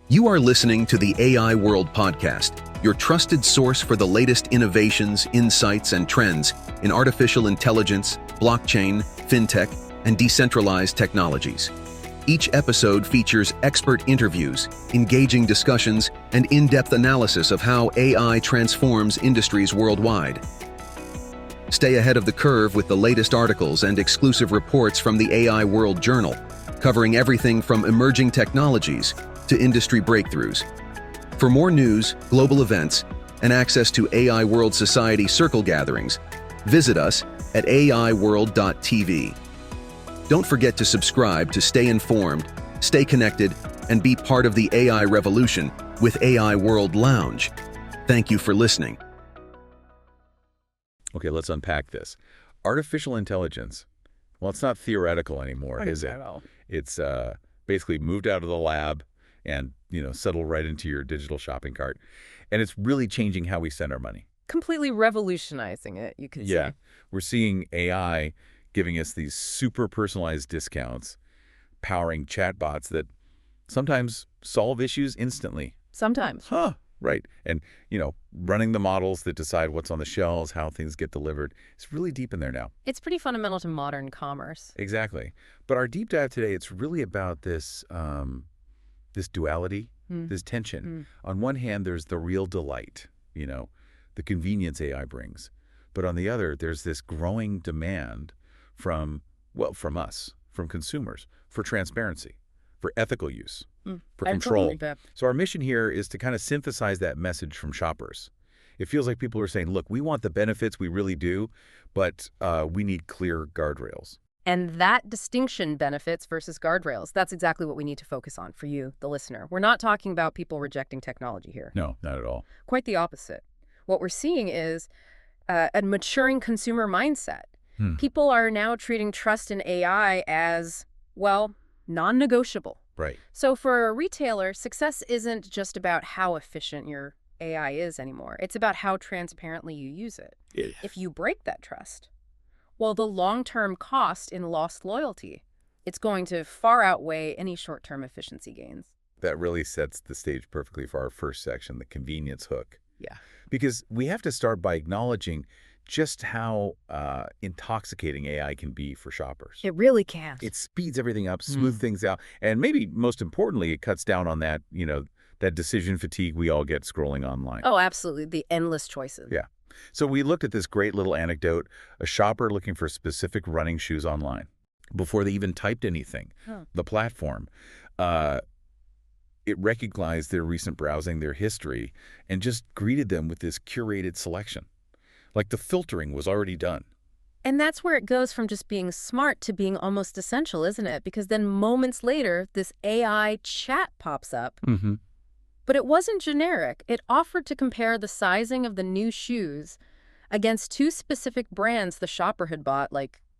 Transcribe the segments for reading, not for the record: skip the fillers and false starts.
You are listening to the AI World Podcast, your trusted source for the latest innovations, insights, and trends in artificial intelligence, blockchain, fintech, and decentralized technologies. Each episode features expert interviews, engaging discussions, and in-depth analysis of how AI transforms industries worldwide. Stay ahead of the curve with the latest articles and exclusive reports from the AI World Journal, covering everything from emerging technologies to industry breakthroughs. For more news, global events, and access to AI World Society circle gatherings, visit us at aiworld.tv. Don't forget to subscribe to stay informed, stay connected, and be part of the AI revolution with AI World Lounge. Thank you for listening. Okay, let's unpack this. Artificial intelligence, well, it's not theoretical anymore, is it? It's basically moved out of the lab and, settled right into your digital shopping cart. And it's really changing how we spend our money. Completely revolutionizing it, you could say. Yeah, we're seeing AI giving us these super personalized discounts, powering chatbots that sometimes solve issues instantly. Sometimes. Right. And, running the models that decide what's on the shelves, how things get delivered. It's really deep in there now. It's pretty fundamental to modern commerce. Exactly. But our deep dive today, it's really about this this duality, this tension. On one hand, there's the real delight, the convenience AI brings. But on the other, there's this growing demand from us, from consumers, for transparency, for ethical use, for control. So our mission here is to kind of synthesize that message from shoppers. It feels like people are saying, look, we want the benefits, we really do, but we need clear guardrails. And that distinction, benefits versus guardrails, that's exactly what we need to focus on for you, the listener. We're not talking about people rejecting technology here. No, not at all. Quite the opposite. What we're seeing is a maturing consumer mindset. People are now treating trust in AI as, non-negotiable. Right. So for a retailer, success isn't just about how efficient your AI is anymore. It's about how transparently you use it. If you break that trust, the long-term cost in lost loyalty, it's going to far outweigh any short-term efficiency gains. That really sets the stage perfectly for our first section, the convenience hook. Yeah. Because we have to start by acknowledging just how intoxicating AI can be for shoppers. It really can. It speeds everything up, smooths things out, and maybe most importantly, it cuts down on that, that decision fatigue we all get scrolling online. Oh, absolutely. The endless choices. Yeah. So we looked at this great little anecdote, a shopper looking for specific running shoes online. Before they even typed anything, the platform, it recognized their recent browsing, their history, and just greeted them with this curated selection. Like the filtering was already done. And that's where it goes from just being smart to being almost essential, isn't it? Because then moments later, this AI chat pops up. But it wasn't generic. It offered to compare the sizing of the new shoes against two specific brands the shopper had bought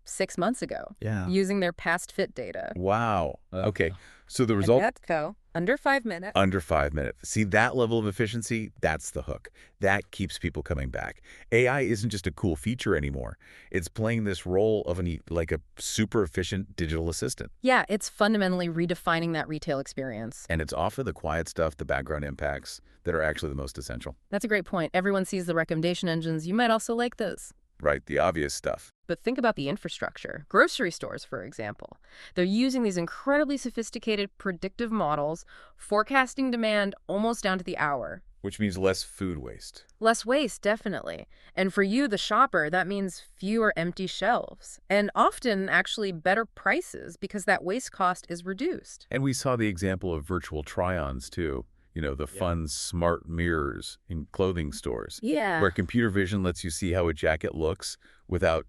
6 months ago. Yeah. Using their past fit data. Wow. Okay. So the result... And Petco, under 5 minutes. Under 5 minutes. See, that level of efficiency, that's the hook. That keeps people coming back. AI isn't just a cool feature anymore. It's playing this role of a super efficient digital assistant. Yeah, it's fundamentally redefining that retail experience. And it's often the quiet stuff, the background impacts, that are actually the most essential. That's a great point. Everyone sees the recommendation engines. You might also like those. Right, the obvious stuff. But think about the infrastructure. Grocery stores, for example. They're using these incredibly sophisticated predictive models, forecasting demand almost down to the hour. Which means less food waste. Less waste, definitely. And for you, the shopper, that means fewer empty shelves. And often, actually, better prices because that waste cost is reduced. And we saw the example of virtual try-ons, too. The fun smart mirrors in clothing stores. Yeah. Where computer vision lets you see how a jacket looks without,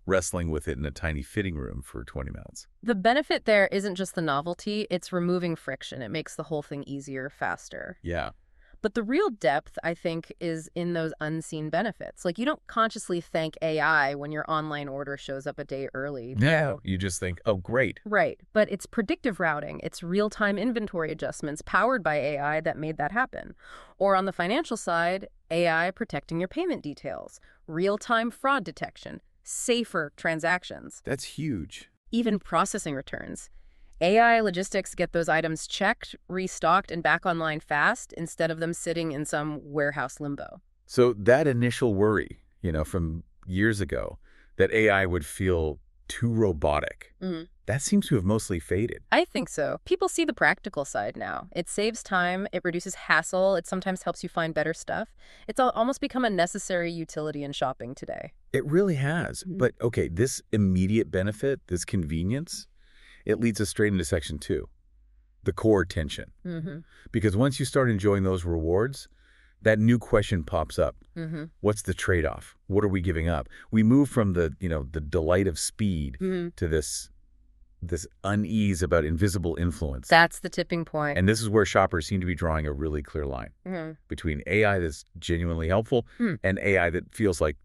wrestling with it in a tiny fitting room for 20 minutes. The benefit there isn't just the novelty, it's removing friction. It makes the whole thing easier, faster. Yeah. But the real depth, I think, is in those unseen benefits. You don't consciously thank AI when your online order shows up a day early. No, you just think, oh, great. Right. But it's predictive routing. It's real-time inventory adjustments powered by AI that made that happen. Or on the financial side, AI protecting your payment details, real-time fraud detection, safer transactions. That's huge. Even processing returns. AI logistics get those items checked, restocked, and back online fast instead of them sitting in some warehouse limbo. So that initial worry, from years ago, that AI would feel too robotic, that seems to have mostly faded. I think so. People see the practical side now. It saves time, it reduces hassle, it sometimes helps you find better stuff. It's almost become a necessary utility in shopping today. It really has. But okay, this immediate benefit, this convenience, it leads us straight into section 2, the core tension. Because once you start enjoying those rewards, that new question pops up. What's the trade-off? What are we giving up? We move from the delight of speed to this unease about invisible influence. That's the tipping point. And this is where shoppers seem to be drawing a really clear line between AI that's genuinely helpful and AI that feels like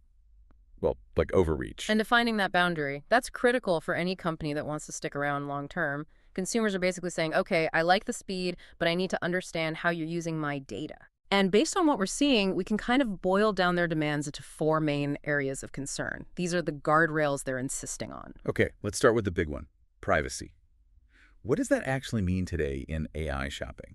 overreach. And defining that boundary, that's critical for any company that wants to stick around long term. Consumers are basically saying, okay, I like the speed, but I need to understand how you're using my data. And based on what we're seeing, we can kind of boil down their demands into 4 main areas of concern. These are the guardrails they're insisting on. Okay, let's start with the big one, privacy. What does that actually mean today in AI shopping?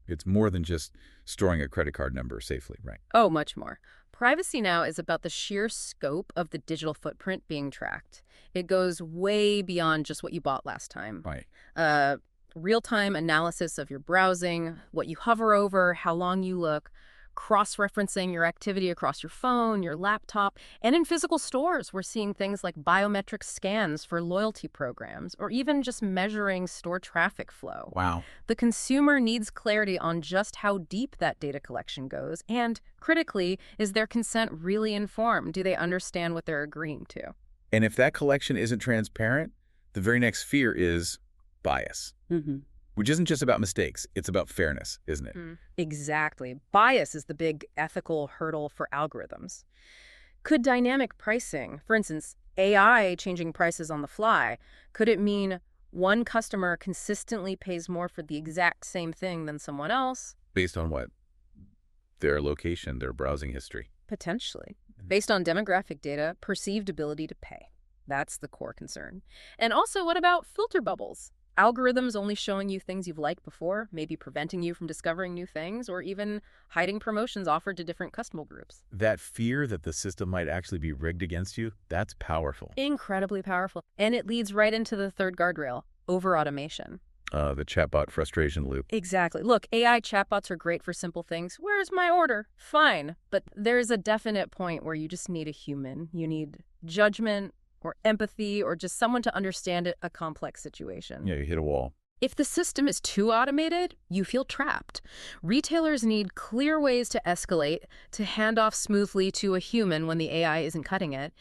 It's more than just storing a credit card number safely, right? Oh, much more. Privacy now is about the sheer scope of the digital footprint being tracked. It goes way beyond just what you bought last time. Right. Real-time analysis of your browsing, what you hover over, how long you look, cross-referencing your activity across your phone, your laptop, and in physical stores, we're seeing things like biometric scans for loyalty programs, or even just measuring store traffic flow. Wow. The consumer needs clarity on just how deep that data collection goes, and critically, is their consent really informed? Do they understand what they're agreeing to? And if that collection isn't transparent, the very next fear is bias. Which isn't just about mistakes, it's about fairness, isn't it? Exactly. Bias is the big ethical hurdle for algorithms. Could dynamic pricing, for instance, AI changing prices on the fly, could it mean one customer consistently pays more for the exact same thing than someone else? Based on what? Their location, their browsing history. Potentially. Based on demographic data, perceived ability to pay. That's the core concern. And also, what about filter bubbles? Algorithms only showing you things you've liked before, maybe preventing you from discovering new things, or even hiding promotions offered to different customer groups. That fear that the system might actually be rigged against you, that's powerful. Incredibly powerful. And it leads right into the third guardrail, over-automation. The chatbot frustration loop. Exactly. Look, AI chatbots are great for simple things. Where's my order? Fine. But there's a definite point where you just need a human. You need judgment, or empathy, or just someone to understand a complex situation. Yeah, you hit a wall. If the system is too automated, you feel trapped. Retailers need clear ways to escalate, to hand off smoothly to a human when the AI isn't cutting it.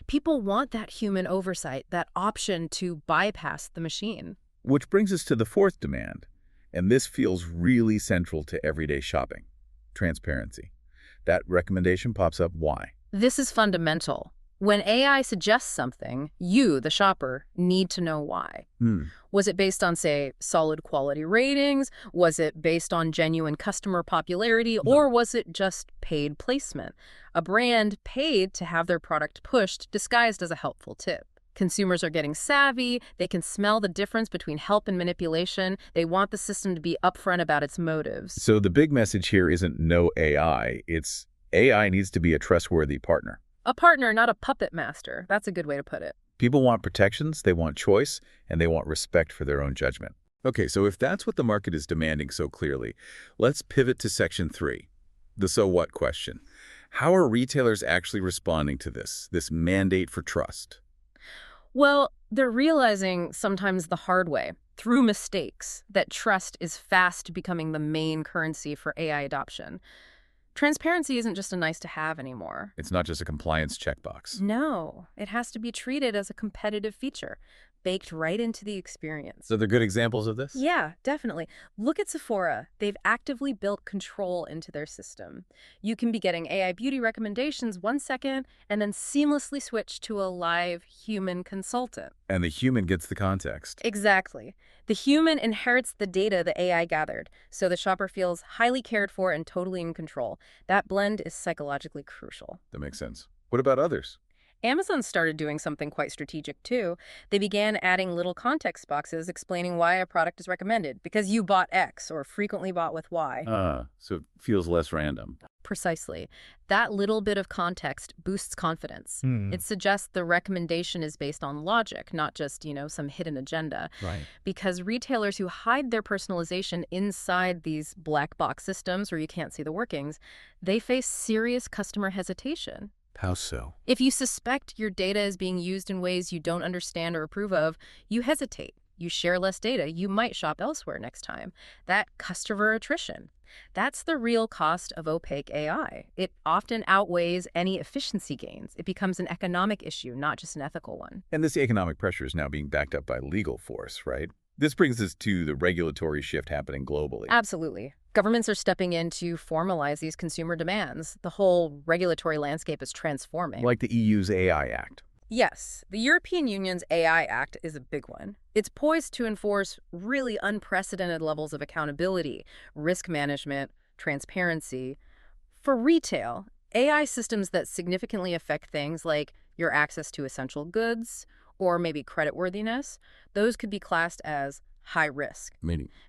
People want that human oversight, that option to bypass the machine. Which brings us to the fourth demand, and this feels really central to everyday shopping: transparency. That recommendation pops up. Why? This is fundamental. When AI suggests something, you, the shopper, need to know why. Was it based on, say, solid quality ratings? Was it based on genuine customer popularity? Or was it just paid placement? A brand paid to have their product pushed, disguised as a helpful tip. Consumers are getting savvy. They can smell the difference between help and manipulation. They want the system to be upfront about its motives. So the big message here isn't no AI. It's AI needs to be a trustworthy partner. A partner, not a puppet master. That's a good way to put it. People want protections, they want choice, and they want respect for their own judgment. Okay, so if that's what the market is demanding so clearly, let's pivot to section 3, the so what question. How are retailers actually responding to this mandate for trust? Well, they're realizing sometimes the hard way, through mistakes, that trust is fast becoming the main currency for AI adoption. Transparency isn't just a nice to have anymore. It's not just a compliance checkbox. No, it has to be treated as a competitive feature, baked right into the experience. So they're good examples of this? Yeah, definitely. Look at Sephora. They've actively built control into their system. You can be getting AI beauty recommendations 1 second and then seamlessly switch to a live human consultant. And the human gets the context. Exactly. The human inherits the data the AI gathered, so the shopper feels highly cared for and totally in control. That blend is psychologically crucial. That makes sense. What about others? Amazon started doing something quite strategic, too. They began adding little context boxes explaining why a product is recommended, because you bought X or frequently bought with Y. So it feels less random. Precisely. That little bit of context boosts confidence. It suggests the recommendation is based on logic, not just, some hidden agenda. Right. Because retailers who hide their personalization inside these black box systems where you can't see the workings, they face serious customer hesitation. How so? If you suspect your data is being used in ways you don't understand or approve of, you hesitate. You share less data. You might shop elsewhere next time. That customer attrition. That's the real cost of opaque AI. It often outweighs any efficiency gains. It becomes an economic issue, not just an ethical one. And this economic pressure is now being backed up by legal force, right? This brings us to the regulatory shift happening globally. Absolutely. Governments are stepping in to formalize these consumer demands. The whole regulatory landscape is transforming. Like the EU's AI Act. Yes, the European Union's AI Act is a big one. It's poised to enforce really unprecedented levels of accountability, risk management, transparency. For retail, AI systems that significantly affect things like your access to essential goods or maybe creditworthiness, those could be classed as high risk.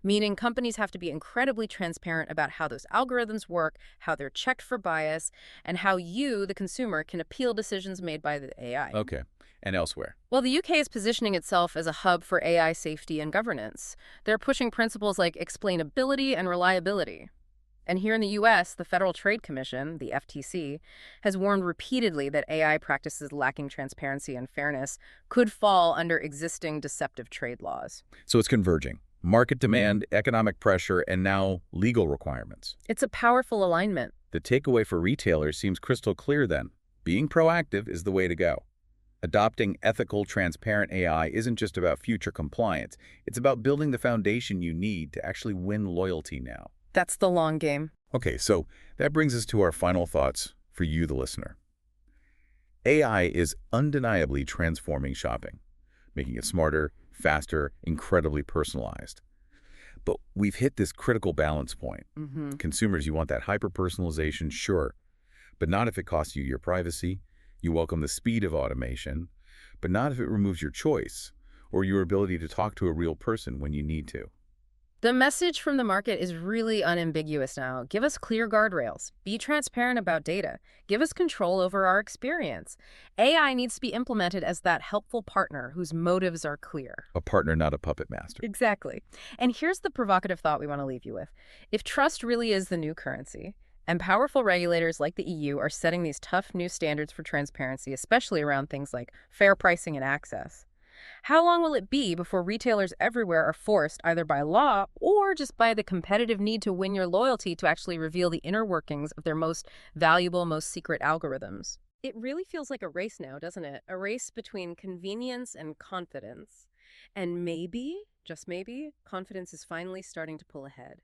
Meaning companies have to be incredibly transparent about how those algorithms work, how they're checked for bias, and how you, the consumer, can appeal decisions made by the AI. Okay. And elsewhere? Well, the UK is positioning itself as a hub for AI safety and governance. They're pushing principles like explainability and reliability. And here in the U.S., the Federal Trade Commission, the FTC, has warned repeatedly that AI practices lacking transparency and fairness could fall under existing deceptive trade laws. So it's converging. Market demand, economic pressure, and now legal requirements. It's a powerful alignment. The takeaway for retailers seems crystal clear then. Being proactive is the way to go. Adopting ethical, transparent AI isn't just about future compliance. It's about building the foundation you need to actually win loyalty now. That's the long game. Okay, so that brings us to our final thoughts for you, the listener. AI is undeniably transforming shopping, making it smarter, faster, incredibly personalized. But we've hit this critical balance point. Consumers, you want that hyper-personalization, sure, but not if it costs you your privacy. You welcome the speed of automation, but not if it removes your choice or your ability to talk to a real person when you need to. The message from the market is really unambiguous now. Give us clear guardrails. Be transparent about data. Give us control over our experience. AI needs to be implemented as that helpful partner whose motives are clear. A partner, not a puppet master. Exactly. And here's the provocative thought we want to leave you with. If trust really is the new currency, and powerful regulators like the EU are setting these tough new standards for transparency, especially around things like fair pricing and access, how long will it be before retailers everywhere are forced, either by law or just by the competitive need to win your loyalty, to actually reveal the inner workings of their most valuable, most secret algorithms? It really feels like a race now, doesn't it? A race between convenience and confidence. And maybe, just maybe, confidence is finally starting to pull ahead.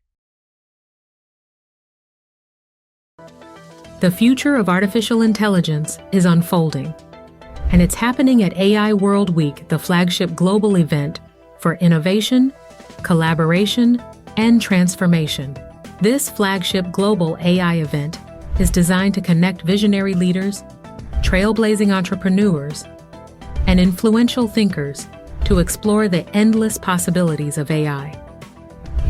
The future of artificial intelligence is unfolding. And it's happening at AI World Week, the flagship global event for innovation, collaboration, and transformation. This flagship global AI event is designed to connect visionary leaders, trailblazing entrepreneurs, and influential thinkers to explore the endless possibilities of AI.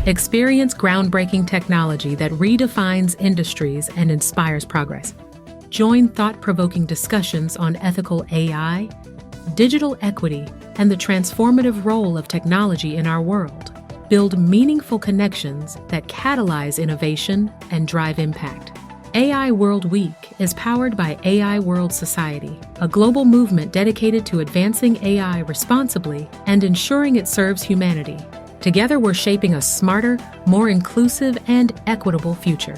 Experience groundbreaking technology that redefines industries and inspires progress. Join thought-provoking discussions on ethical AI, digital equity, and the transformative role of technology in our world. Build meaningful connections that catalyze innovation and drive impact. AI World Week is powered by AI World Society, a global movement dedicated to advancing AI responsibly and ensuring it serves humanity. Together, we're shaping a smarter, more inclusive, and equitable future.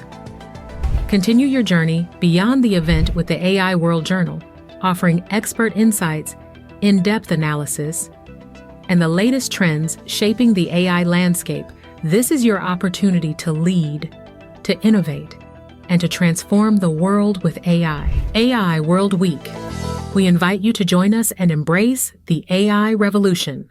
Continue your journey beyond the event with the AI World Journal, offering expert insights, in-depth analysis, and the latest trends shaping the AI landscape. This is your opportunity to lead, to innovate, and to transform the world with AI. AI World Week. We invite you to join us and embrace the AI revolution.